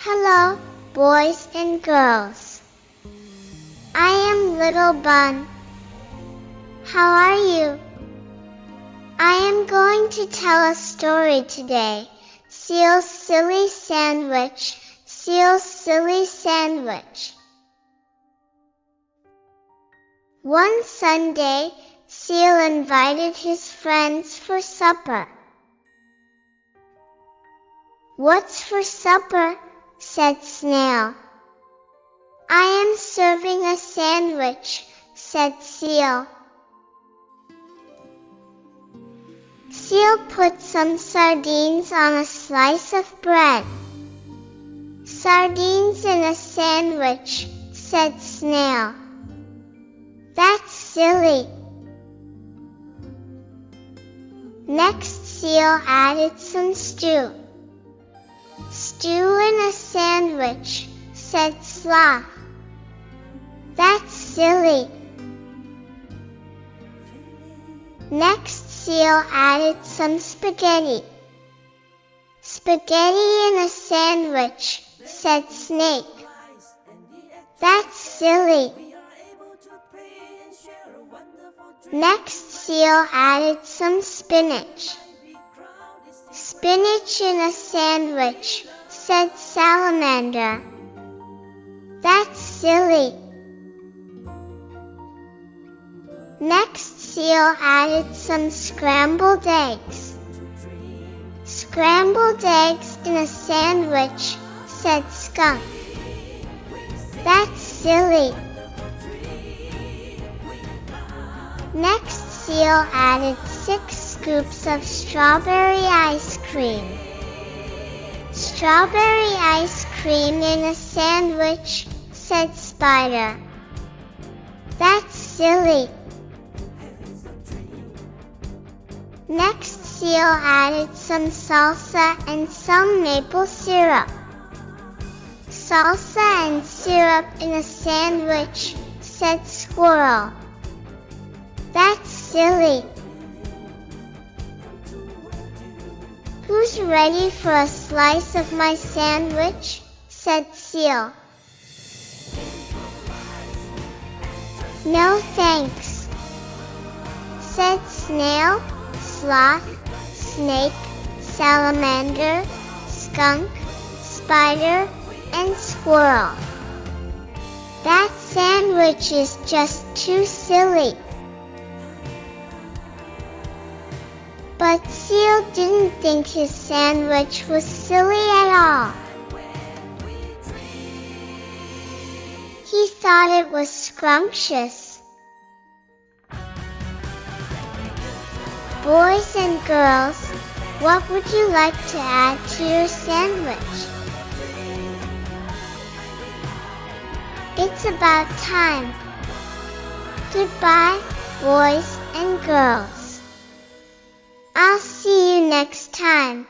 Hello, boys and girls. I am Little Bun. How are you? I am going to tell a story today. Seal's Silly Sandwich. Seal's Silly Sandwich. One Sunday, Seal invited his friends for supper. "What's for supper?" said Snail. "I am serving a sandwich," said Seal. Seal put some sardines on a slice of bread. "Sardines in a sandwich," said Snail. "That's silly." Next, Seal added some stew. "Stew in a sandwich," said Sloth. "That's silly." Next, Seal added some spaghetti. "Spaghetti in a sandwich," said Snake. "That's silly." Next, Seal added some spinach. "Spinach in a sandwich," said Salamander. "That's silly." Next, Seal added some scrambled eggs. "Scrambled eggs in a sandwich," said Skunk. "That's silly." Next, Seal added 6 scoops of strawberry ice cream. "Strawberry ice cream in a sandwich," said Spider. "That's silly." Next, Seal added some salsa and some maple syrup. "Salsa and syrup in a sandwich," said Squirrel. "That's silly." "Who's ready for a slice of my sandwich?" said Seal. "No thanks," said Snail, Sloth, Snake, Salamander, Skunk, Spider, and Squirrel. "That sandwich is just too silly." But Seal didn't think his sandwich was silly at all. He thought it was scrumptious. Boys and girls, what would you like to add to your sandwich? It's about time. Goodbye, boys and girls. I'll see you next time.